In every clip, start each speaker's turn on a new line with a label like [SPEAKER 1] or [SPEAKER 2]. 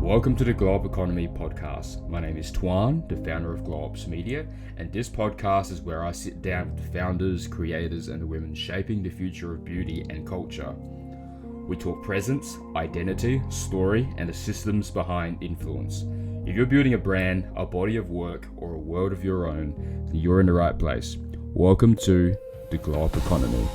[SPEAKER 1] Welcome to the Globe Economy podcast. My name is Tuan, the founder of Globes Media, and this podcast is where I sit down with the founders, creators, and the women shaping the future of beauty and culture. We talk presence, identity, story, and the systems behind influence. If you're building a brand, a body of work, or a world of your own, then you're in the right place. Welcome to the Globe Economy.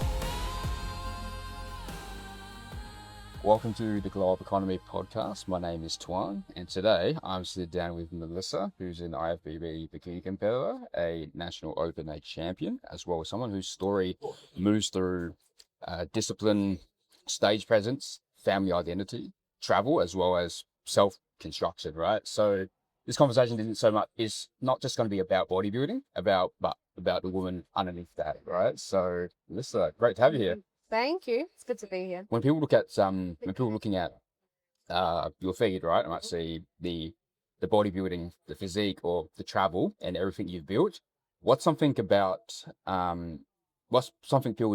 [SPEAKER 1] Welcome to the Globe Economy podcast. My name is Tuan, and today I'm sitting down with Melissa, who's an IFBB Bikini competitor, a national open age champion, as well as someone whose story moves through discipline, stage presence, family identity, travel, as well as self-construction, right? So this conversation is not just going to be about bodybuilding, but about the woman underneath that, right? So Melissa, great to have you here.
[SPEAKER 2] Thank you. It's good to be here.
[SPEAKER 1] When people look at looking at your feed, right, I might see the bodybuilding, the physique, or the travel and everything you've built. What's something people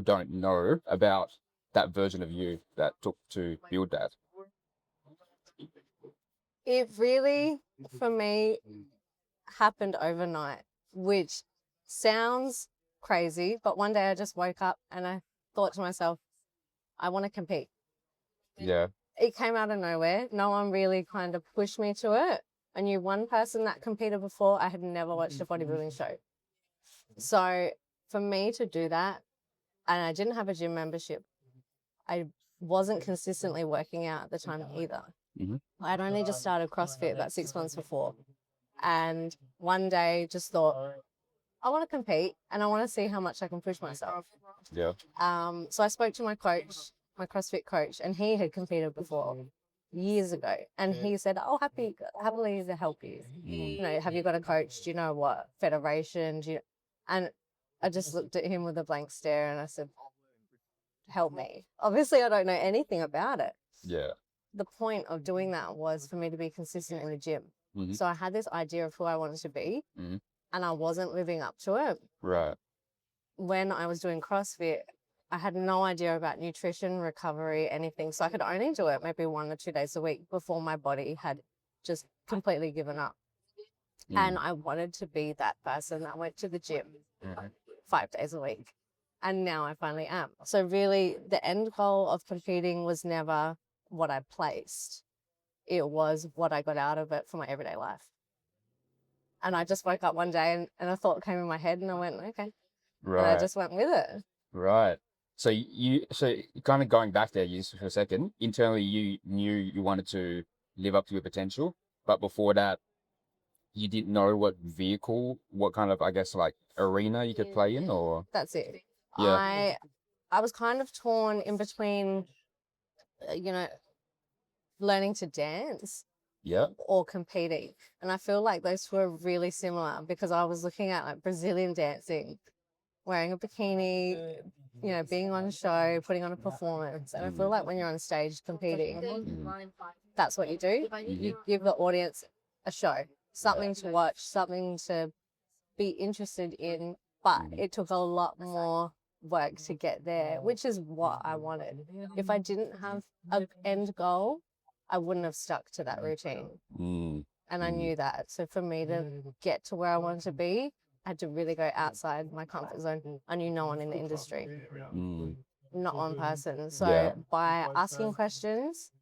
[SPEAKER 1] don't know about that version of you that took to build that?
[SPEAKER 2] It really, for me, happened overnight, which sounds crazy, but one day I just woke up and I thought to myself, I want to compete.
[SPEAKER 1] Yeah.
[SPEAKER 2] It came out of nowhere. No one really kind of pushed me to it. I knew one person that competed before. I had never watched a bodybuilding show. So for me to do that, and I didn't have a gym membership, I wasn't consistently working out at the time either.
[SPEAKER 1] Mm-hmm.
[SPEAKER 2] I'd only just started CrossFit about 6 months before. And one day just thought, I want to compete and I want to see how much I can push myself.
[SPEAKER 1] Yeah.
[SPEAKER 2] So I spoke to my coach, my CrossFit coach, and he had competed before years ago. And he said, oh, happily to help you. You know, have you got a coach? Do you know what federation? And I just looked at him with a blank stare and I said, help me. Obviously, I don't know anything about it.
[SPEAKER 1] Yeah.
[SPEAKER 2] The point of doing that was for me to be consistent in the gym.
[SPEAKER 1] Mm-hmm.
[SPEAKER 2] So I had this idea of who I wanted to be.
[SPEAKER 1] Mm-hmm.
[SPEAKER 2] And I wasn't living up to it.
[SPEAKER 1] Right.
[SPEAKER 2] When I was doing CrossFit, I had no idea about nutrition, recovery, anything. So I could only do it maybe 1 or 2 days a week before my body had just completely given up. And I wanted to be that person that went to the gym 5 days a week. And now I finally am. So really, the end goal of competing was never what I placed. It was what I got out of it for my everyday life. And I just woke up one day and a thought came in my head and I went, okay.
[SPEAKER 1] Right.
[SPEAKER 2] And I just went with it.
[SPEAKER 1] Right. So kind of going back there just for a second, internally you knew you wanted to live up to your potential, but before that, you didn't know what kind of, I guess, like arena you could play in, or?
[SPEAKER 2] That's it.
[SPEAKER 1] Yeah.
[SPEAKER 2] I was kind of torn in between, learning to dance.
[SPEAKER 1] Yeah.
[SPEAKER 2] Or competing. And I feel like those two are really similar because I was looking at like Brazilian dancing, wearing a bikini, being on a show, putting on a performance. And I feel like when you're on stage competing, that's what you do. You give the audience a show, something to watch, something to be interested in. But it took a lot more work to get there, which is what I wanted. If I didn't have an end goal, I wouldn't have stuck to that routine. And I knew that. So for me to get to where I wanted to be, I had to really go outside my comfort zone. I knew no one in the industry, not one person. So by asking questions,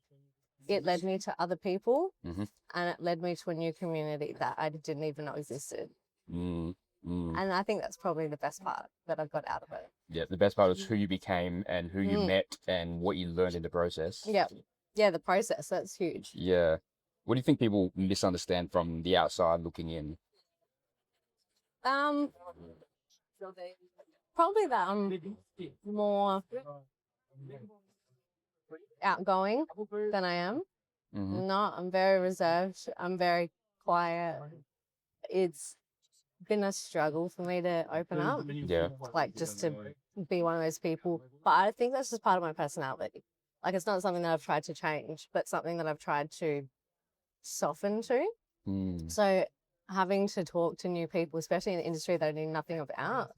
[SPEAKER 2] it led me to other people and it led me to a new community that I didn't even know existed. And I think that's probably the best part that I got out of it.
[SPEAKER 1] Yeah, the best part is who you became and who you met and what you learned in the process.
[SPEAKER 2] Yeah, the process, that's huge.
[SPEAKER 1] Yeah. What do you think people misunderstand from the outside looking in?
[SPEAKER 2] Probably that I'm more outgoing than I am. No, I'm very reserved. I'm very quiet. It's been a struggle for me to open up.
[SPEAKER 1] Yeah.
[SPEAKER 2] Like just to be one of those people. But I think that's just part of my personality. Like it's not something that I've tried to change, but something that I've tried to soften to. So having to talk to new people, especially in the industry that I knew nothing about,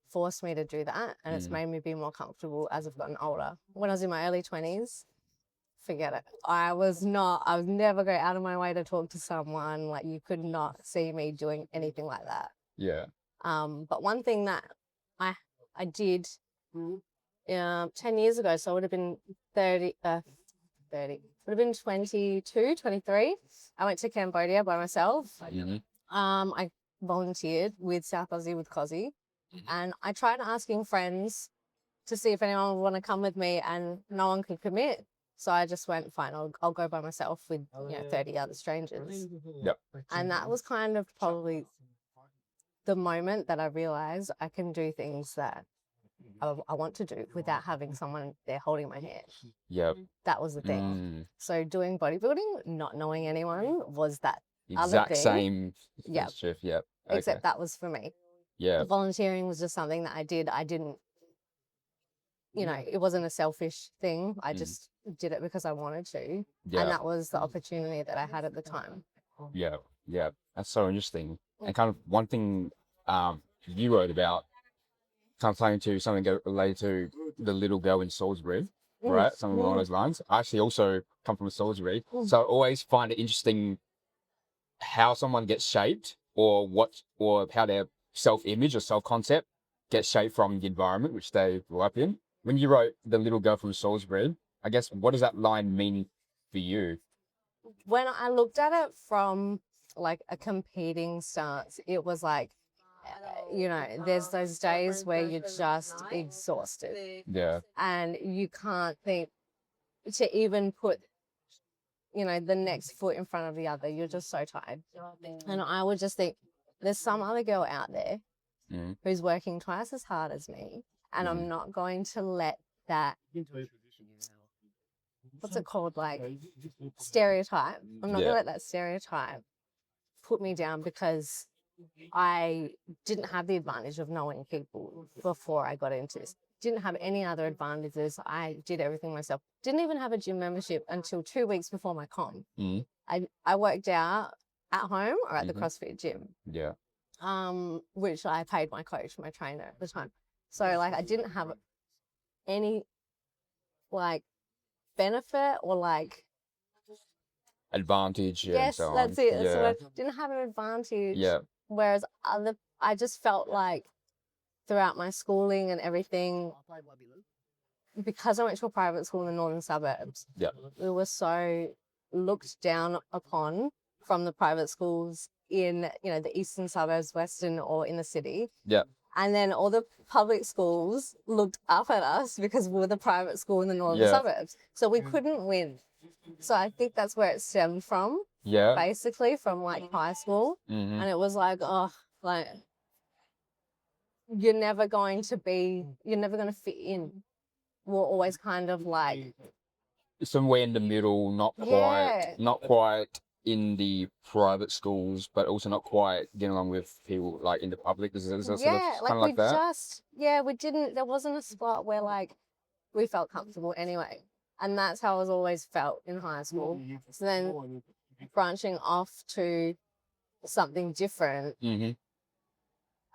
[SPEAKER 2] forced me to do that. And it's made me be more comfortable as I've gotten older. When I was in my early 20s, forget it. I was never go out of my way to talk to someone. Like, you could not see me doing anything like that.
[SPEAKER 1] Yeah.
[SPEAKER 2] But one thing that I did 10 years ago, so it would have been 30, would have been 22, 23. I went to Cambodia by myself.
[SPEAKER 1] Mm-hmm.
[SPEAKER 2] I volunteered with South Aussie with Cozzy, and I tried asking friends to see if anyone would want to come with me, and no one could commit. So I just went, fine, I'll go by myself with 30 other strangers.
[SPEAKER 1] Yep.
[SPEAKER 2] And that was kind of probably the moment that I realized I can do things that I want to do without having someone there holding my hand.
[SPEAKER 1] Yep.
[SPEAKER 2] That was the thing. So doing bodybuilding, not knowing anyone, was that
[SPEAKER 1] Exact same.
[SPEAKER 2] Yeah.
[SPEAKER 1] Shift. Yep.
[SPEAKER 2] Except that was for me.
[SPEAKER 1] Yeah.
[SPEAKER 2] Volunteering was just something that I did. I didn't, it wasn't a selfish thing. I just did it because I wanted to.
[SPEAKER 1] Yeah.
[SPEAKER 2] And that was the opportunity that I had at the time.
[SPEAKER 1] Yeah. Yeah. That's so interesting. And kind of one thing you wrote about, kind of playing to something related to the little girl in Salisbury, right? Something along those lines. I actually also come from Salisbury. So I always find it interesting how someone gets shaped or how their self-image or self-concept gets shaped from the environment which they grew up in. When you wrote the little girl from Salisbury, I guess, what does that line mean for you?
[SPEAKER 2] When I looked at it from like a competing stance, it was like, there's those days where you're just exhausted.
[SPEAKER 1] Yeah.
[SPEAKER 2] And you can't think to even put, the next foot in front of the other. You're just so tired. And I would just think, there's some other girl out there who's working twice as hard as me. And I'm not going to let that, what's it called, like stereotype. I'm not going to let that stereotype put me down because I didn't have the advantage of knowing people before I got into this. Didn't have any other advantages. I did everything myself. Didn't even have a gym membership until 2 weeks before my comp. I worked out at home or at the CrossFit gym.
[SPEAKER 1] Yeah.
[SPEAKER 2] Which I paid my coach, my trainer at the time. So like I didn't have any like benefit or like
[SPEAKER 1] advantage.
[SPEAKER 2] Yes,
[SPEAKER 1] and so
[SPEAKER 2] that's
[SPEAKER 1] on.
[SPEAKER 2] it.
[SPEAKER 1] Yeah.
[SPEAKER 2] So I didn't have an advantage.
[SPEAKER 1] Yeah.
[SPEAKER 2] Whereas I just felt like throughout my schooling and everything, because I went to a private school in the northern suburbs, we were so looked down upon from the private schools in, the eastern suburbs, western, or in the city.
[SPEAKER 1] Yeah.
[SPEAKER 2] And then all the public schools looked up at us because we were the private school in the northern suburbs. So we couldn't win. So I think that's where it stemmed from.
[SPEAKER 1] Yeah.
[SPEAKER 2] Basically from like high school. And it was like, you're never going to fit in. We're always kind of like
[SPEAKER 1] somewhere in the middle, not quite in the private schools, but also not quite getting along with people like in the public. Is it sort of kind of like that?
[SPEAKER 2] We didn't, there wasn't a spot where like we felt comfortable anyway. And that's how I was always felt in high school. So then branching off to something different,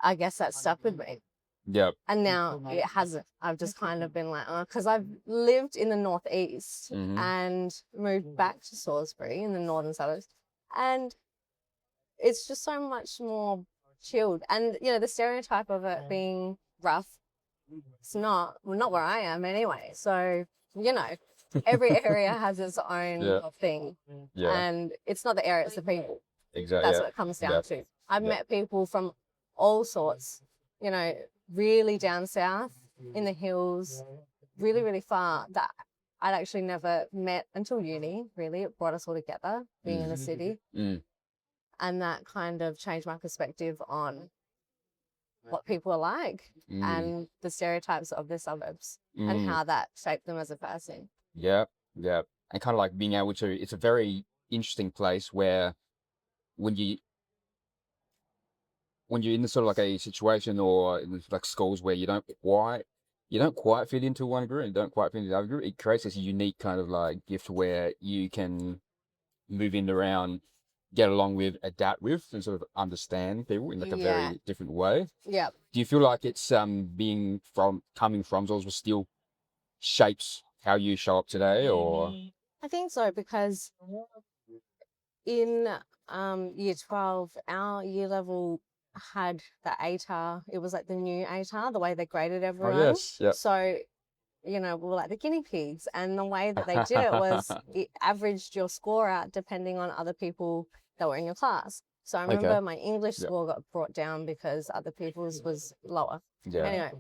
[SPEAKER 2] I guess that stuck with me.
[SPEAKER 1] Yep.
[SPEAKER 2] And now it hasn't. I've just kind of been like, because I've lived in the northeast and moved back to Salisbury in the northern suburbs, and it's just so much more chilled. And the stereotype of it being rough, it's not where I am anyway. So every area has its own thing, and it's not the area, it's the people.
[SPEAKER 1] Exactly.
[SPEAKER 2] That's what it comes down to. I've met people from all sorts, really down south in the hills, really, really far, that I'd actually never met until uni, really. It brought us all together, being in the city. And that kind of changed my perspective on what people are like and the stereotypes of the suburbs and how that shaped them as a person.
[SPEAKER 1] Yeah, yeah. And kind of like being able to, it's a very interesting place where when you're in the sort of like a situation or in like schools where you don't quite fit into one group and don't quite fit into the other group, it creates this unique kind of like gift where you can move in around, get along with, adapt with, and sort of understand people in like a very different way.
[SPEAKER 2] Yeah.
[SPEAKER 1] Do you feel like it's coming from Salisbury still shapes how you show up today, or?
[SPEAKER 2] I think so, because in year 12, our year level had the ATAR. It was like the new ATAR, the way they graded everyone.
[SPEAKER 1] Oh, yes. Yep.
[SPEAKER 2] So, we were like the guinea pigs. And the way that they did it was it averaged your score out depending on other people that were in your class. So I remember my English score got brought down because other people's was lower.
[SPEAKER 1] Yeah.
[SPEAKER 2] Anyway,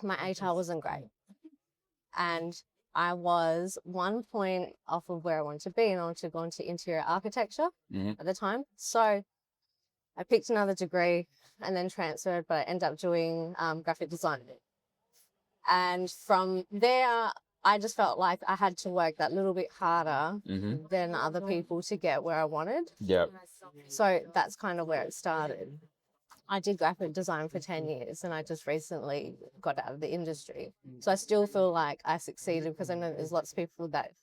[SPEAKER 2] my ATAR wasn't great. And I was 1 point off of where I wanted to be, and I wanted to go into interior architecture at the time. So I picked another degree and then transferred, but I ended up doing graphic design. And from there, I just felt like I had to work that little bit harder than other people to get where I wanted.
[SPEAKER 1] Yeah.
[SPEAKER 2] So that's kind of where it started. I did graphic design for 10 years and I just recently got out of the industry. So I still feel like I succeeded because I know there's lots of people that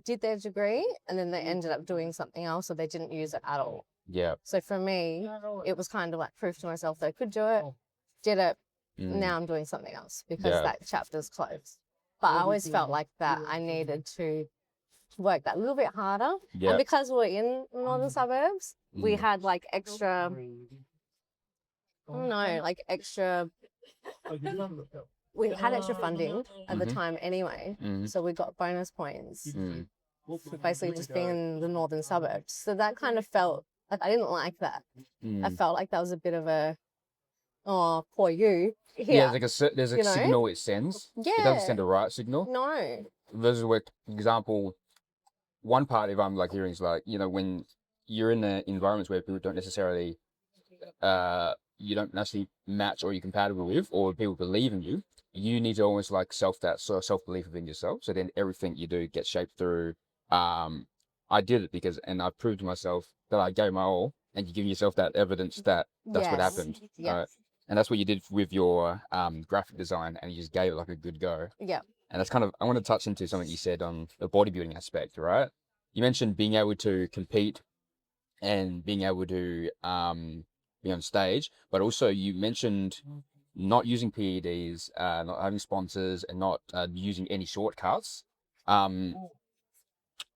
[SPEAKER 2] did their degree and then they ended up doing something else or they didn't use it at all.
[SPEAKER 1] Yeah.
[SPEAKER 2] So for me, it was kind of like proof to myself that I could do it, did it, now I'm doing something else because that chapter's closed. But I always felt like that I needed to work that a little bit harder.
[SPEAKER 1] Yeah.
[SPEAKER 2] And because we're in the northern suburbs, we had like extra... we had extra funding at the time anyway, so we got bonus points for basically just being in the northern suburbs. So that kind of felt like I didn't like that. I felt like that was a bit of a, oh, poor you.
[SPEAKER 1] Yeah, there's a signal it sends.
[SPEAKER 2] Yeah.
[SPEAKER 1] It doesn't send a right signal.
[SPEAKER 2] No.
[SPEAKER 1] There's where, for example, one part if I'm like hearing is like, when you're in the environments where people don't necessarily you don't necessarily match or you're compatible with, or people believe in you, you need to almost like self-belief within yourself. So then everything you do gets shaped through, I did it and I proved to myself that I gave my all, and you give yourself that evidence that that's what happened.
[SPEAKER 2] Yes.
[SPEAKER 1] And that's what you did with your graphic design, and you just gave it like a good go.
[SPEAKER 2] Yeah.
[SPEAKER 1] And that's kind of, I want to touch into something you said on the bodybuilding aspect, right? You mentioned being able to compete and being able to be on stage, but also you mentioned not using PEDs, not having sponsors, and not using any shortcuts. Why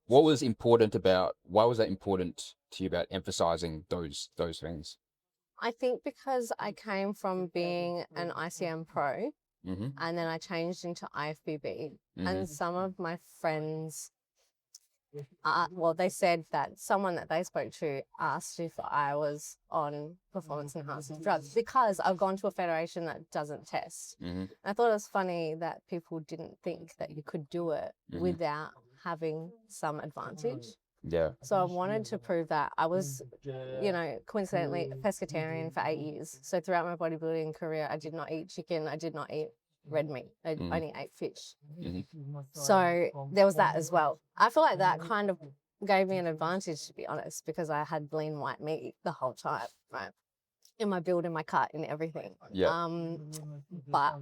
[SPEAKER 1] was that important to you about emphasizing those things?
[SPEAKER 2] I think because I came from being an ICM pro and then I changed into IFBB, and some of my friends, they said that someone that they spoke to asked if I was on performance enhancing drugs because I've gone to a federation that doesn't test. I thought it was funny that people didn't think that you could do it without having some advantage.
[SPEAKER 1] Yeah.
[SPEAKER 2] So I wanted to prove that. I was, coincidentally, a pescatarian for 8 years. So throughout my bodybuilding career, I did not eat chicken. I did not eat red meat. I only ate fish. So there was that as well. I feel like that kind of gave me an advantage, to be honest, because I had lean white meat the whole time, right? In my build, in my cut, in everything.
[SPEAKER 1] Yeah.
[SPEAKER 2] But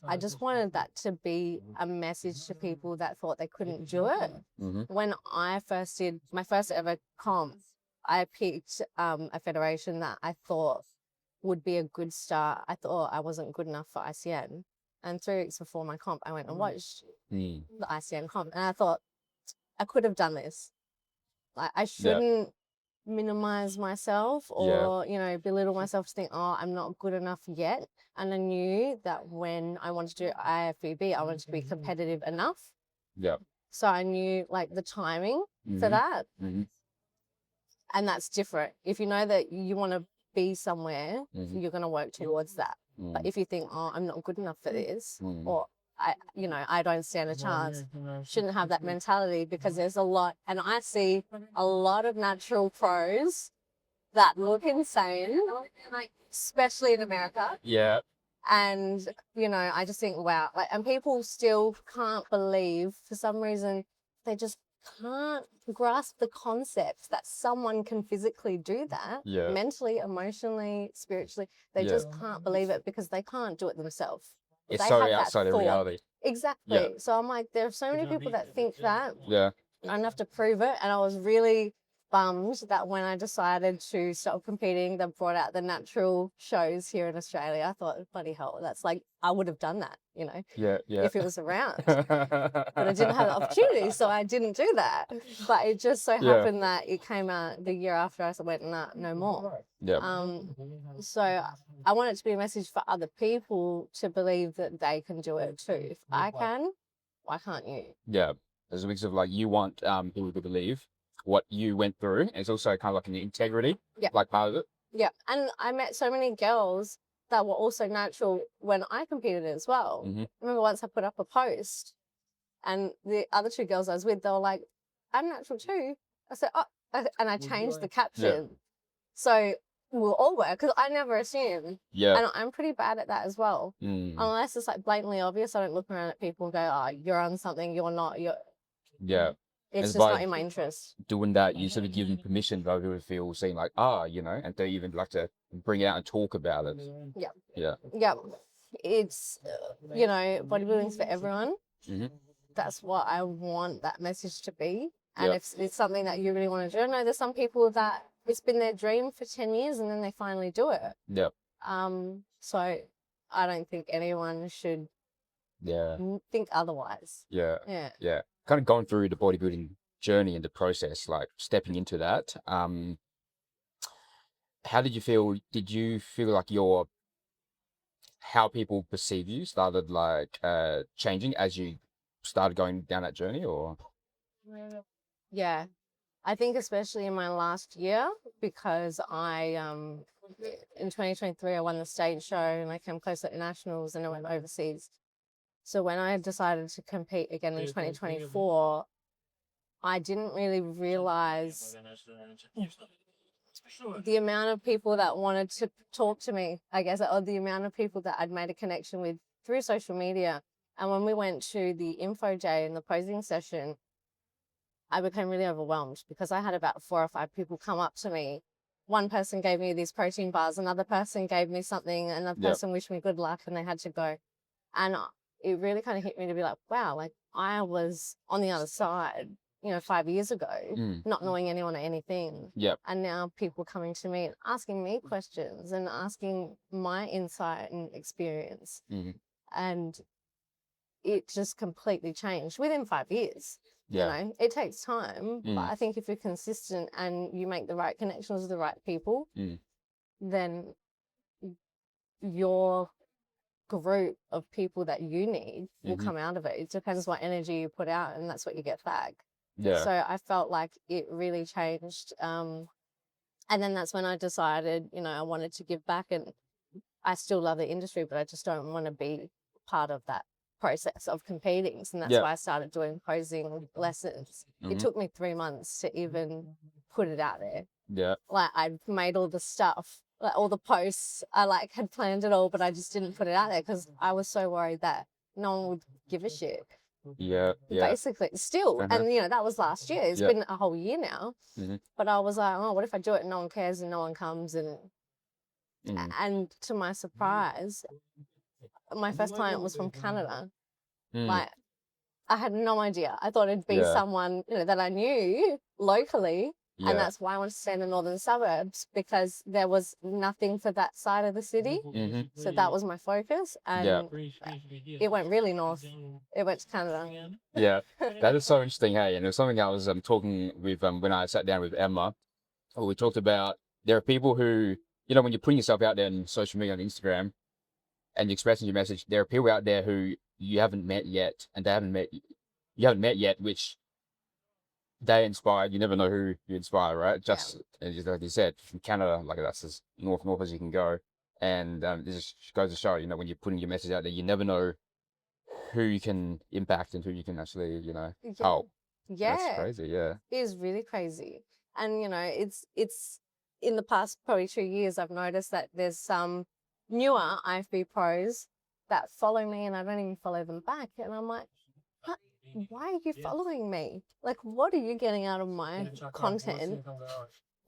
[SPEAKER 2] I just wanted that to be a message to people that thought they couldn't do it. When I first did my first ever comp, I picked a federation that I thought would be a good start. I thought I wasn't good enough for ICN. And 3 weeks before my comp, I went and watched the ICN comp. And I thought, I could have done this. Like, I shouldn't minimize myself or belittle myself to think, oh, I'm not good enough yet. And I knew that when I wanted to do IFBB, I wanted to be competitive enough.
[SPEAKER 1] Yeah.
[SPEAKER 2] So I knew like the timing for that. And that's different. If you know that you want to be somewhere, you're going to work towards that. But if you think, oh, I'm not good enough for this, or I don't stand a chance, shouldn't have that mentality, because there's a lot, and I see a lot of natural pros that look insane, especially in America.
[SPEAKER 1] Yeah.
[SPEAKER 2] And, I just think, wow, and people still can't believe, for some reason, they just can't grasp the concept that someone can physically do that, mentally, emotionally, spiritually. They just can't believe it because they can't do it themselves.
[SPEAKER 1] It's so outside of reality.
[SPEAKER 2] Exactly. Yeah. So I'm like, there are so many people that think that.
[SPEAKER 1] Yeah.
[SPEAKER 2] I don't have to prove it. And I was really bummed that when I decided to stop competing, they brought out the natural shows here in Australia. I thought, bloody hell, that's like, I would have done that, you know,
[SPEAKER 1] Yeah, yeah.
[SPEAKER 2] if it was around. But I didn't have the opportunity, so I didn't do that. But it just so
[SPEAKER 1] Yeah.
[SPEAKER 2] happened that it came out the year after I went, nah, no more.
[SPEAKER 1] Yeah.
[SPEAKER 2] So I want it to be a message for other people to believe that they can do it too. If I can, why can't you?
[SPEAKER 1] Yeah. There's a mix of like, you want people to believe what you went through. And it's also kind of like an integrity, like part of it.
[SPEAKER 2] Yeah. And I met so many girls that were also natural when I competed as well.
[SPEAKER 1] Mm-hmm.
[SPEAKER 2] I remember once I put up a post and the other two girls I was with, they were like, I'm natural too. I said, oh, and I changed the caption.
[SPEAKER 1] Yeah.
[SPEAKER 2] So we'll all work, because I never assume.
[SPEAKER 1] Yeah.
[SPEAKER 2] And I'm pretty bad at that as well. Unless it's like blatantly obvious, I don't look around at people and go, oh, you're on something, you're not.
[SPEAKER 1] Yeah.
[SPEAKER 2] It's just not in my interest.
[SPEAKER 1] Doing that, you sort of give them permission for people to feel seen, like, you know, and they even like to bring it out and talk about it.
[SPEAKER 2] Yeah.
[SPEAKER 1] Yeah.
[SPEAKER 2] Yeah. It's, you know, bodybuilding's for everyone.
[SPEAKER 1] Mm-hmm.
[SPEAKER 2] That's what I want that message to be. And if it's something that you really want to do, I know there's some people that it's been their dream for 10 years and then they finally do it.
[SPEAKER 1] Yeah.
[SPEAKER 2] So I don't think anyone should think otherwise.
[SPEAKER 1] Yeah.
[SPEAKER 2] Yeah.
[SPEAKER 1] Yeah. Kind of gone through the bodybuilding journey and the process, like stepping into that. How did you feel? Did you feel like how people perceive you started like changing as you started going down that journey, or?
[SPEAKER 2] Yeah. I think especially in my last year, because I, in 2023, I won the state show and I came close at nationals and I went overseas. So when I decided to compete again in 2024, I didn't really realize the amount of people that wanted to talk to me, I guess, or the amount of people that I'd made a connection with through social media. And when we went to the info day and the posing session, I became really overwhelmed because I had about 4 or 5 people come up to me. One person gave me these protein bars, another person gave me something, another person wished me good luck and they had to go. And it really kind of hit me to be like, wow, like I was on the other side, you know, 5 years ago, not knowing anyone or anything. And now people coming to me and asking me questions and asking my insight and experience. And it just completely changed within 5 years. You know, it takes time, but I think if you're consistent and you make the right connections with the right people, then your group of people that you need will come out of it. It depends what energy you put out, and that's what you get back. So I felt like it really changed. And then that's when I decided, you know, I wanted to give back, and I still love the industry, but I just don't want to be part of that process of competing. And that's why I started doing posing lessons. It took me 3 months to even put it out there. Like I made all the stuff, like all the posts, I like had planned it all, but I just didn't put it out there because I was so worried that no one would give a shit. Basically, still. And you know, that was last year. It's been a whole year now. But I was like, oh, what if I do it and no one cares and no one comes? And to my surprise, my first client was from Canada. Like, I had no idea. I thought it'd be someone, you know, that I knew locally. And that's why I wanted to stay in the northern suburbs, because there was nothing for that side of the city. So that was my focus. And it went really north. It went to Canada.
[SPEAKER 1] That is so interesting, hey? And it was something I was talking with when I sat down with Emma. We talked about there are people who, you know, when you're putting yourself out there on social media, on Instagram, and you're expressing your message, there are people out there who you haven't met yet, and you haven't met yet, which they inspired. You never know who you inspire, right? Just like you said, from Canada, like that's as north as you can go. And this just goes to show, you know, when you're putting your message out there, you never know who you can impact and who you can actually, you know, help. That's crazy. It
[SPEAKER 2] is really crazy. And you know, it's in the past probably 2 years, I've noticed that there's some newer IFB pros that follow me and I don't even follow them back. And I'm like, why are you following me? Like, what are you getting out of my content?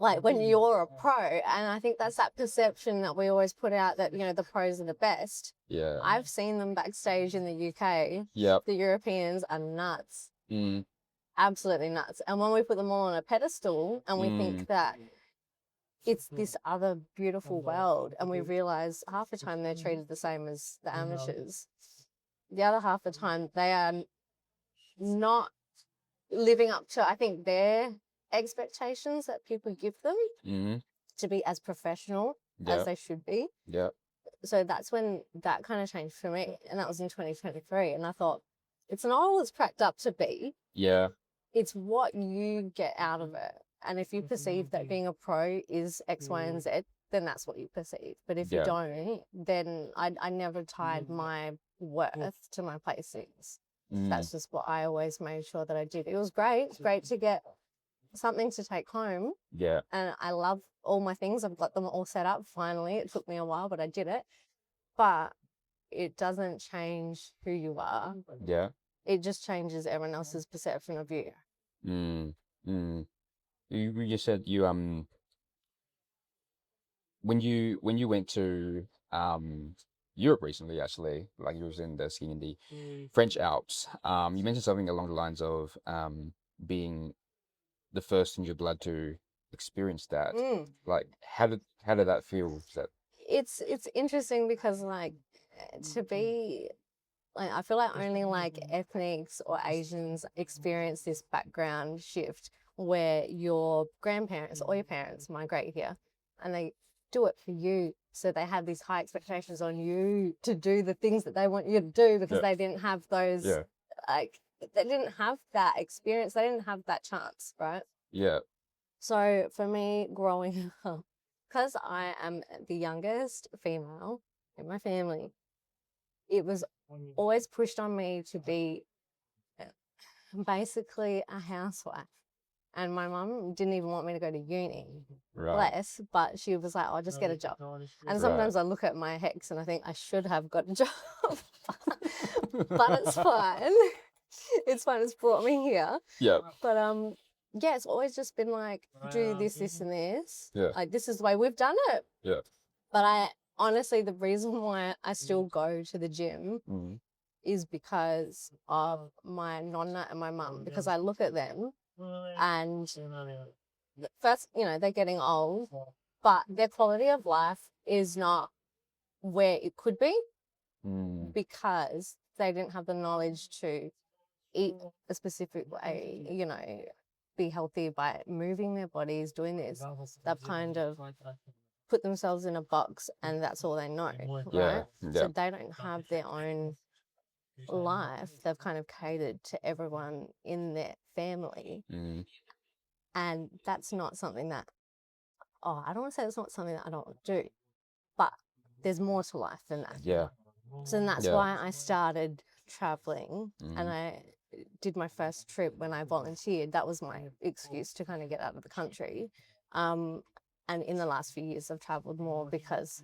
[SPEAKER 2] Like, when you're a pro. And I think that's that perception that we always put out that, you know, the pros are the best. I've seen them backstage in the UK. The Europeans are nuts. absolutely nuts. And when we put them all on a pedestal and we think that it's this other beautiful world, and we realize half the time they're treated the same as the amateurs, the other half the time they are not living up to, I think, their expectations that people give them to be as professional as they should be.
[SPEAKER 1] Yeah.
[SPEAKER 2] So that's when that kind of changed for me, and that was in 2023. And I thought, it's not all it's cracked up to be.
[SPEAKER 1] Yeah.
[SPEAKER 2] It's what you get out of it. And if you perceive that being a pro is X, Y, and Z, then that's what you perceive. But if you don't, then I never tied my worth to my placings. That's just what I always made sure that I did. It was great. It's great to get something to take home.
[SPEAKER 1] Yeah.
[SPEAKER 2] And I love all my things. I've got them all set up finally. It took me a while, but I did it. But it doesn't change who you are.
[SPEAKER 1] Yeah.
[SPEAKER 2] It just changes everyone else's perception of you.
[SPEAKER 1] You said you when you went to Europe recently, actually, like you was in the skiing in the French Alps, you mentioned something along the lines of being the first in your blood to experience that. Like, how did that feel?
[SPEAKER 2] It's interesting because, like, to be like, I feel like only like ethnics or Asians experience this background shift where your grandparents or your parents migrate here and they do it for you. So they have these high expectations on you to do the things that they want you to do because they didn't have those, like, they didn't have that experience. They didn't have that chance, right?
[SPEAKER 1] Yeah.
[SPEAKER 2] So for me, growing up, because I am the youngest female in my family, it was always pushed on me to be basically a housewife. And my mum didn't even want me to go to uni, bless, but she was like, "I'll just get a job." And sometimes I look at my hex and I think I should have got a job, but it's fine. It's fine. It's brought me here.
[SPEAKER 1] Yeah.
[SPEAKER 2] But yeah, it's always just been like, do this, this, and this.
[SPEAKER 1] Yeah.
[SPEAKER 2] Like, this is the way we've done it.
[SPEAKER 1] Yeah.
[SPEAKER 2] But honestly, the reason why I still go to the gym is because of my nonna and my mum, because I look at them and first, you know, they're getting old, but their quality of life is not where it could be because they didn't have the knowledge to eat a specific way, you know, be healthy by moving their bodies, doing this. They've kind of put themselves in a box and that's all they know, right? So they don't have their own life. They've kind of catered to everyone in their family. And that's not something that, I don't want to say it's not something that I don't do, but there's more to life than that.
[SPEAKER 1] Yeah.
[SPEAKER 2] So that's why I started traveling and I did my first trip when I volunteered. That was my excuse to kind of get out of the country. And in the last few years, I've traveled more because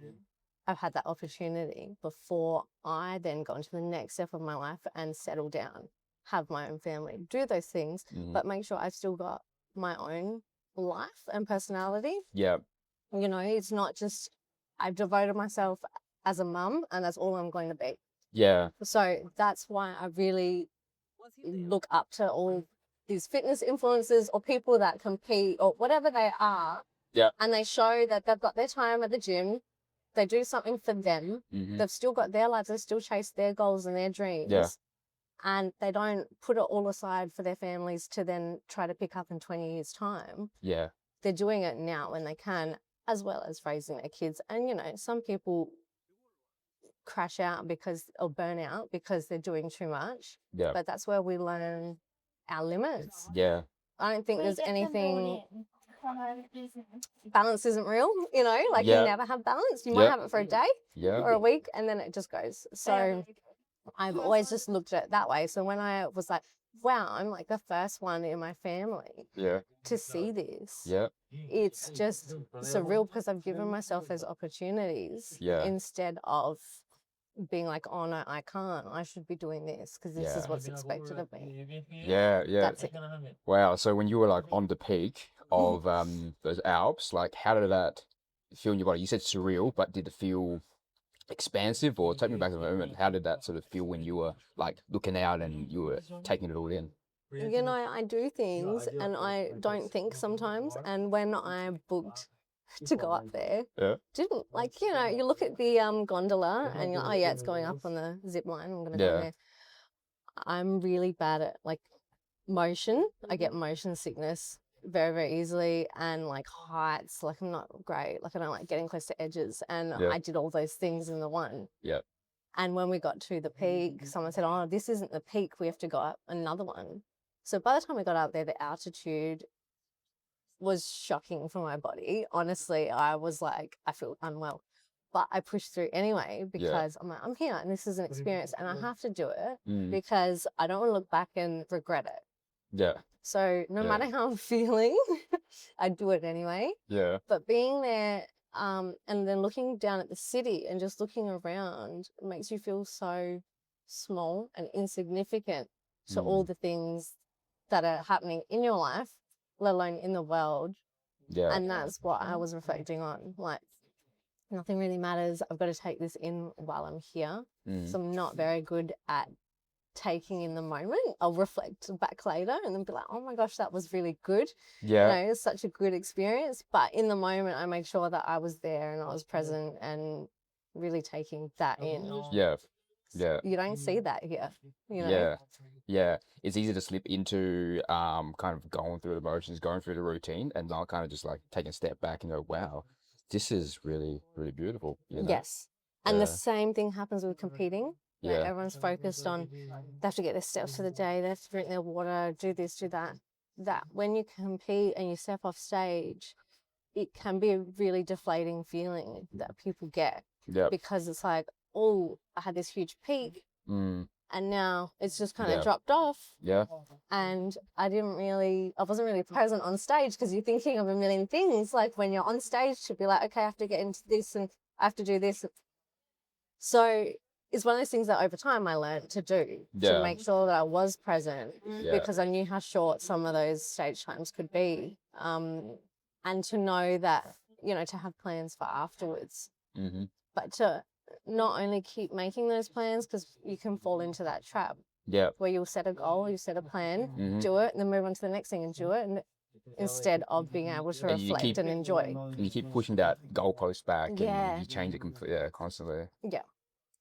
[SPEAKER 2] I've had that opportunity before I then go into the next step of my life and settle down, have my own family, do those things, but make sure I've still got my own life and personality.
[SPEAKER 1] Yeah.
[SPEAKER 2] You know, it's not just I've devoted myself as a mum and that's all I'm going to be.
[SPEAKER 1] Yeah.
[SPEAKER 2] So that's why I really look up to all these fitness influencers or people that compete or whatever they are.
[SPEAKER 1] Yeah.
[SPEAKER 2] And they show that they've got their time at the gym. They do something for them. They've still got their lives. They still chase their goals and their dreams.
[SPEAKER 1] Yeah.
[SPEAKER 2] And they don't put it all aside for their families to then try to pick up in 20 years' time.
[SPEAKER 1] Yeah.
[SPEAKER 2] They're doing it now when they can, as well as raising their kids. And, you know, some people crash out or burn out because they're doing too much.
[SPEAKER 1] Yeah.
[SPEAKER 2] But that's where we learn our limits.
[SPEAKER 1] Yeah.
[SPEAKER 2] I don't think there's anything. Balance isn't real, you know, like you never have balance. You might have it for a day or a week and then it just goes. So I've always just looked at it that way. So when I was like, wow, I'm like the first one in my family to see this.
[SPEAKER 1] Yeah.
[SPEAKER 2] It's just surreal because I've given myself those opportunities instead of being like, oh no, I can't. I should be doing this because this is what's expected of me.
[SPEAKER 1] Yeah. Yeah.
[SPEAKER 2] That's it.
[SPEAKER 1] Wow. So when you were like on the peak of those Alps, like how did that feel in your body? You said surreal, but did it feel expansive? Or take me back to the moment. How did that sort of feel when you were like looking out and you were taking it all in?
[SPEAKER 2] You know, I do things and I don't think sometimes. And when I booked to go up there,
[SPEAKER 1] Yeah.
[SPEAKER 2] didn't like, you know, you look at the gondola and you're like, oh yeah, it's going up on the zip line. I'm gonna go
[SPEAKER 1] Yeah.
[SPEAKER 2] there. I'm really bad at like motion. I get motion sickness very, very easily, and like heights, like I'm not great. Like I don't like getting close to edges. And
[SPEAKER 1] Yeah.
[SPEAKER 2] I did all those things in the one.
[SPEAKER 1] Yeah.
[SPEAKER 2] And when we got to the peak, someone said, oh, this isn't the peak. We have to go up another one. So by the time we got up there, the altitude was shocking for my body. Honestly, I was like, I feel unwell. But I pushed through anyway because I'm like, I'm here and this is an experience and I have to do it because I don't want to look back and regret it.
[SPEAKER 1] Yeah.
[SPEAKER 2] So no matter how I'm feeling, I do it anyway.
[SPEAKER 1] Yeah.
[SPEAKER 2] But being there and then looking down at the city and just looking around makes you feel so small and insignificant to all the things that are happening in your life, let alone in the world.
[SPEAKER 1] Yeah.
[SPEAKER 2] And that's what I was reflecting on. Like, nothing really matters. I've got to take this in while I'm here. So I'm not very good at taking in the moment. I'll reflect back later and then be like, oh my gosh, that was really good.
[SPEAKER 1] Yeah.
[SPEAKER 2] You know, it's such a good experience. But in the moment, I made sure that I was there and I was present and really taking that in.
[SPEAKER 1] Yeah. Yeah.
[SPEAKER 2] You don't see that here, you know?
[SPEAKER 1] Yeah. Yeah. It's easy to slip into kind of going through the motions, going through the routine, and not kind of just like taking a step back and go, wow, this is really, really beautiful. You know?
[SPEAKER 2] Yes. And the
[SPEAKER 1] Yeah.
[SPEAKER 2] same thing happens with competing. You know,
[SPEAKER 1] Yeah.
[SPEAKER 2] everyone's focused on they have to get their steps for the day, they have to drink their water, do this, do that. That when you compete and you step off stage, it can be a really deflating feeling that people get
[SPEAKER 1] Yeah.
[SPEAKER 2] because it's like, oh, I had this huge peak and now it's just kind of
[SPEAKER 1] Yeah.
[SPEAKER 2] dropped off.
[SPEAKER 1] Yeah.
[SPEAKER 2] And I wasn't really present on stage because you're thinking of a million things. Like when you're on stage to be like, okay, I have to get into this and I have to do this. So it's one of those things that over time I learned to do to make sure that I was present because I knew how short some of those stage times could be. And to know that, you know, to have plans for afterwards, but to not only keep making those plans because you can fall into that trap where you'll set a goal, you set a plan, do it, and then move on to the next thing and do it. And instead of being able to reflect and enjoy.
[SPEAKER 1] And you keep pushing that goalpost back
[SPEAKER 2] Yeah.
[SPEAKER 1] and you change it completely, constantly.
[SPEAKER 2] Yeah.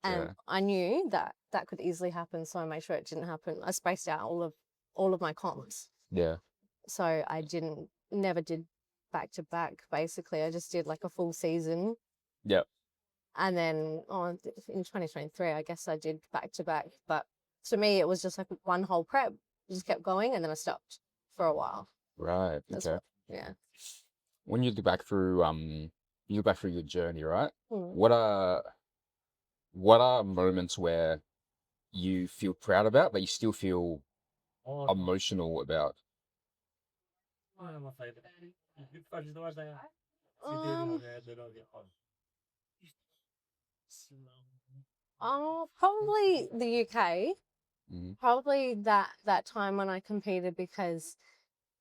[SPEAKER 2] And I knew that that could easily happen, so I made sure it didn't happen. I spaced out all of my comps.
[SPEAKER 1] Yeah.
[SPEAKER 2] So I never did back to back, basically. I just did like a full season.
[SPEAKER 1] Yep.
[SPEAKER 2] And then in 2023, I guess I did back to back. But to me, it was just like one whole prep. Just kept going and then I stopped for a while.
[SPEAKER 1] Right. Okay.
[SPEAKER 2] Yeah.
[SPEAKER 1] When you look back through your journey, right? What are moments where you feel proud about, but you still feel emotional about?
[SPEAKER 2] Probably the UK. Probably that time when I competed because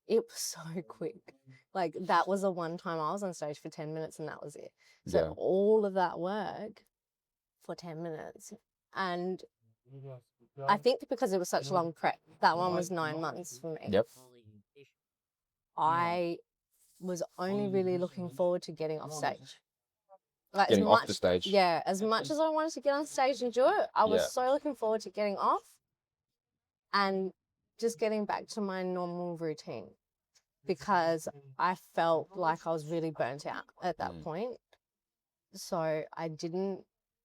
[SPEAKER 2] it was so quick. Like that was a one time I was on stage for 10 minutes and that was it. So all of that work for 10 minutes. And I think because it was such long prep, that one was 9 months for me.
[SPEAKER 1] Yep.
[SPEAKER 2] I was only really looking forward to getting off stage. Like
[SPEAKER 1] Getting off the stage.
[SPEAKER 2] Yeah, as much as I wanted to get on stage and do it, I was so looking forward to getting off and just getting back to my normal routine because I felt like I was really burnt out at that point. So I didn't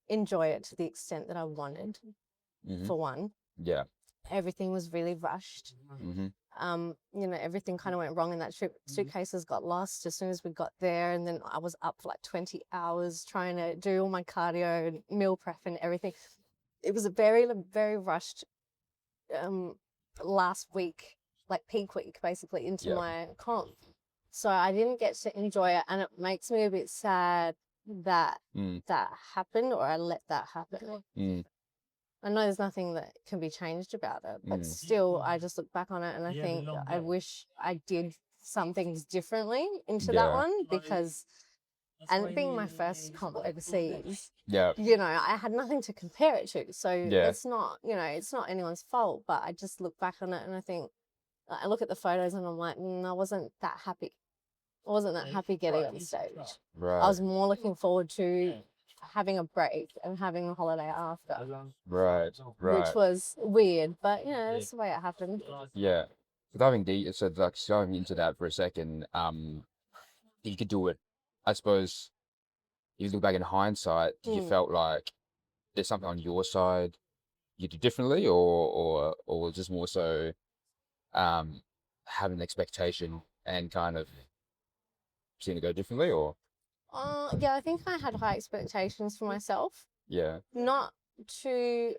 [SPEAKER 2] enjoy it to the extent that I wanted, for one.
[SPEAKER 1] Yeah.
[SPEAKER 2] Everything was really rushed. You know, everything kind of went wrong in that trip. Suitcases got lost as soon as we got there, and then I was up for like 20 hours trying to do all my cardio and meal prep and everything. It was a very, very rushed last week, like peak week, basically, into my comp. So I didn't get to enjoy it, and it makes me a bit sad that that happened, or I let that happen. I know there's nothing that can be changed about it, but still, I just look back on it and I think I wish I did some things differently into that one because, and it being my first comp overseas, you know, I had nothing to compare it to. So it's not, you know, it's not anyone's fault, but I just look back on it and I think I look at the photos and I'm like, I wasn't that happy. I wasn't that happy getting on stage. I
[SPEAKER 1] Right.
[SPEAKER 2] was more looking forward to having a break and having a holiday after,
[SPEAKER 1] Right. Right.
[SPEAKER 2] which was weird, but that's the way it happened.
[SPEAKER 1] Yeah. So diving deep, so like diving into that for a second, you could do it. I suppose if you look back in hindsight, did you felt like there's something on your side you do differently, or just more so having an expectation and kind of seeing it go differently, or
[SPEAKER 2] Yeah, I think I had high expectations for myself,
[SPEAKER 1] yeah,
[SPEAKER 2] not to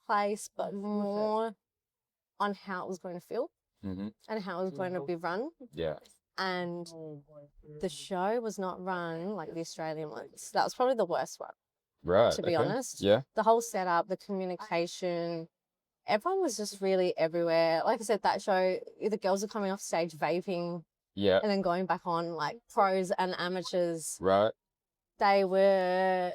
[SPEAKER 2] place, but more on how it was going to feel
[SPEAKER 1] mm-hmm.
[SPEAKER 2] and how it was going to be run.
[SPEAKER 1] Yeah,
[SPEAKER 2] And the show was not run like the Australian ones. That was probably the worst one,
[SPEAKER 1] right.
[SPEAKER 2] to be
[SPEAKER 1] Okay.
[SPEAKER 2] honest.
[SPEAKER 1] Yeah,
[SPEAKER 2] The whole setup, the communication, everyone was just really everywhere. Like I said, that show, the girls are coming off stage vaping
[SPEAKER 1] yeah,
[SPEAKER 2] and then going back on, like pros and amateurs.
[SPEAKER 1] right.
[SPEAKER 2] They were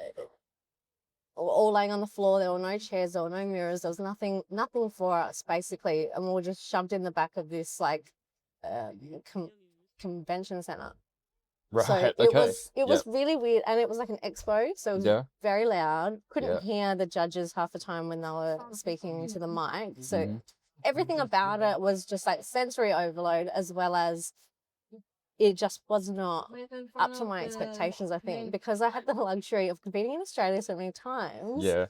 [SPEAKER 2] all laying on the floor. There were no chairs, there were no mirrors, there was nothing for us basically, and we were just shoved in the back of this like convention center.
[SPEAKER 1] Right.
[SPEAKER 2] So
[SPEAKER 1] Okay.
[SPEAKER 2] it was really weird, and it was like an expo, so it was very loud. Couldn't hear the judges half the time when they were speaking into the mic. So everything about it was just like sensory overload, as well as it just was not up to my expectations, I think, because I had the luxury of competing in Australia so many times.
[SPEAKER 1] Yeah.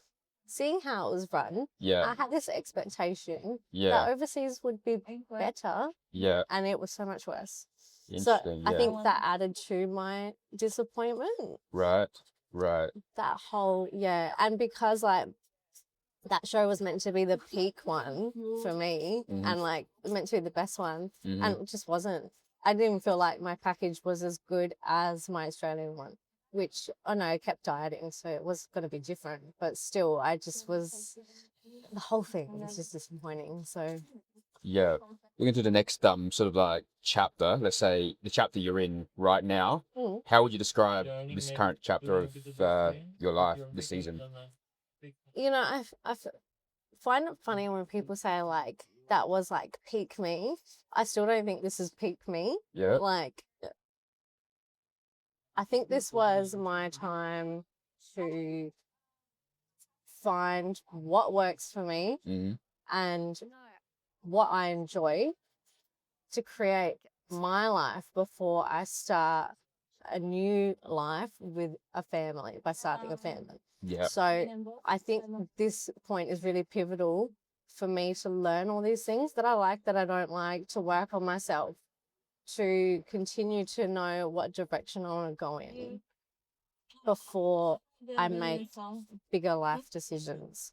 [SPEAKER 2] Seeing how it was run,
[SPEAKER 1] Yeah.
[SPEAKER 2] I had this expectation
[SPEAKER 1] Yeah.
[SPEAKER 2] that overseas would be better.
[SPEAKER 1] Yeah.
[SPEAKER 2] And it was so much worse.
[SPEAKER 1] So
[SPEAKER 2] I think that added to my disappointment.
[SPEAKER 1] Right. Right.
[SPEAKER 2] That whole, and because like that show was meant to be the peak one for me and like meant to be the best one, and it just wasn't. I didn't feel like my package was as good as my Australian one, which I kept dieting, so it was going to be different. But still, the whole thing was just disappointing. So
[SPEAKER 1] yeah, looking to the next sort of like chapter. Let's say the chapter you're in right now. How would you describe this current chapter of your life this season?
[SPEAKER 2] I find it funny when people say like that was like peak me. I still don't think this is peak me.
[SPEAKER 1] Yeah.
[SPEAKER 2] Like, I think this was my time to find what works for me and what I enjoy to create my life before I start a new life with a family, by starting a family.
[SPEAKER 1] Yeah.
[SPEAKER 2] So I think this point is really pivotal for me to learn all these things that I like, that I don't like, to work on myself, to continue to know what direction I want to go in before I make bigger life decisions.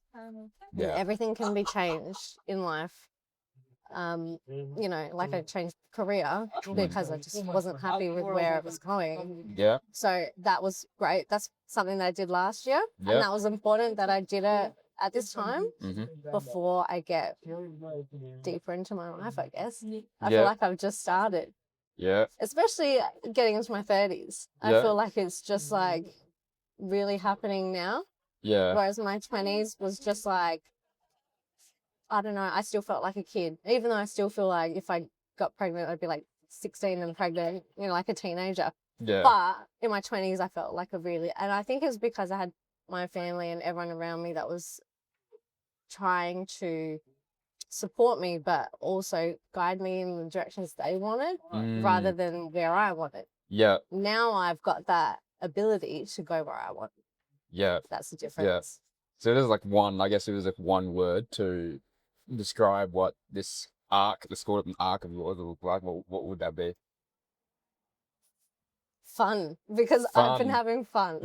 [SPEAKER 1] Yeah.
[SPEAKER 2] And everything can be changed in life. Like I changed career because I just wasn't happy with where it was going.
[SPEAKER 1] Yeah.
[SPEAKER 2] So that was great. That's something that I did last year.
[SPEAKER 1] Yeah.
[SPEAKER 2] And that was important that I did it at this time before I get deeper into my life, I guess. I feel like I've just started.
[SPEAKER 1] Yeah.
[SPEAKER 2] Especially getting into my 30s. I feel like it's just like really happening now.
[SPEAKER 1] Yeah.
[SPEAKER 2] Whereas my 20s was just like, I don't know, I still felt like a kid. Even though I still feel like if I got pregnant, I'd be like 16 and pregnant, like a teenager.
[SPEAKER 1] Yeah.
[SPEAKER 2] But in my 20s, I felt like and I think it was because I had my family and everyone around me that was trying to support me, but also guide me in the directions they wanted rather than where I wanted.
[SPEAKER 1] Yeah.
[SPEAKER 2] Now I've got that ability to go where I want.
[SPEAKER 1] Yeah.
[SPEAKER 2] That's the difference.
[SPEAKER 1] Yeah. So there's like one word to describe what this arc, let's call it an arc of yours, will look like. What would that be?
[SPEAKER 2] Fun, because I've been having fun.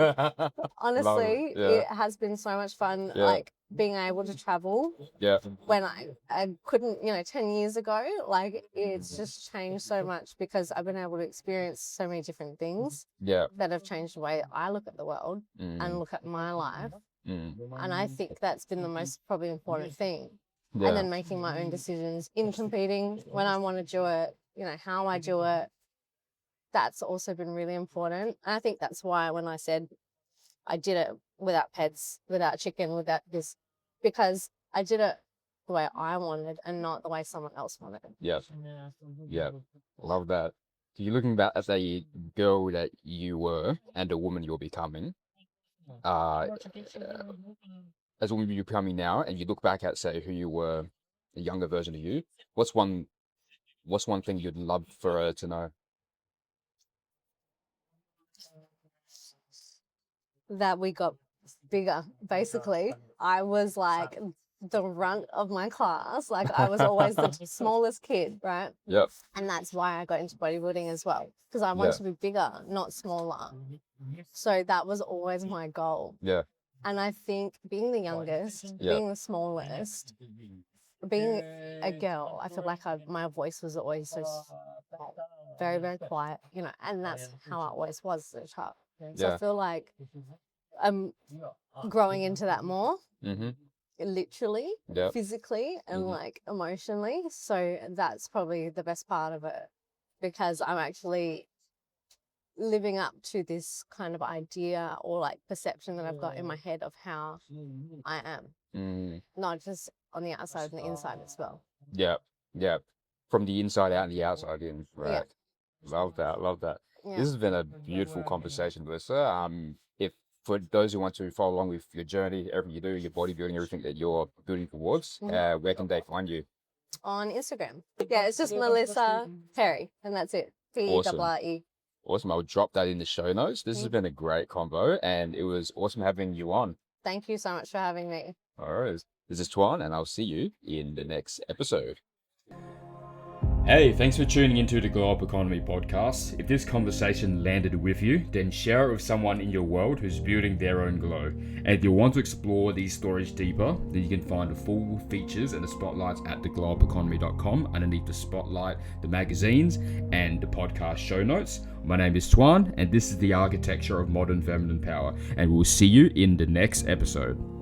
[SPEAKER 2] Honestly, it has been so much fun, like being able to travel. Yeah. When I couldn't, 10 years ago, like it's just changed so much because I've been able to experience so many different things that have changed the way I look at the world and look at my life. And I think that's been the most probably important thing. Yeah. And then making my own decisions in competing when I want to do it, how I do it. That's also been really important. And I think that's why when I said I did it without pets, without chicken, without this, because I did it the way I wanted and not the way someone else wanted.
[SPEAKER 1] Yeah. Yeah. Love that. So you're looking back at a girl that you were and a woman you're becoming. As a woman you're becoming now, and you look back at, say, who you were, a younger version of you. What's one thing you'd love for her to know?
[SPEAKER 2] That we got bigger, basically. I was like the runt of my class. Like I was always the smallest kid, right?
[SPEAKER 1] Yep.
[SPEAKER 2] And that's why I got into bodybuilding as well, because I wanted to be bigger, not smaller. So that was always my goal.
[SPEAKER 1] Yeah.
[SPEAKER 2] And I think being the youngest, being the smallest, being a girl, I feel like my voice was always so very, very quiet, you know, and that's how I always was as a child. So I feel like I'm growing into that more, literally, physically, and like emotionally. So that's probably the best part of it, because I'm actually living up to this kind of idea or like perception that I've got in my head of how I am, not just on the outside and the inside as well.
[SPEAKER 1] Yeah. From the inside out and the outside in. Right. Love that. Yeah. This has been a beautiful conversation, Melissa. If for those who want to follow along with your journey, everything you do, your bodybuilding, everything that you're building towards, where can they find you?
[SPEAKER 2] On Instagram. Yeah, it's just Melissa Perre, and that's it. P-E-R-R-E.
[SPEAKER 1] Awesome. I'll drop that in the show notes. This has been a great convo, and it was awesome having you on.
[SPEAKER 2] Thank you so much for having me.
[SPEAKER 1] All right. This is Tuan, and I'll see you in the next episode. Hey, thanks for tuning into the Glow Up Economy podcast. If this conversation landed with you, then share it with someone in your world who's building their own glow. And if you want to explore these stories deeper, then you can find the full features and the spotlights at theglowupeconomy.com underneath the spotlight, the magazines, and the podcast show notes. My name is Tuan, and this is the architecture of modern feminine power, and we'll see you in the next episode.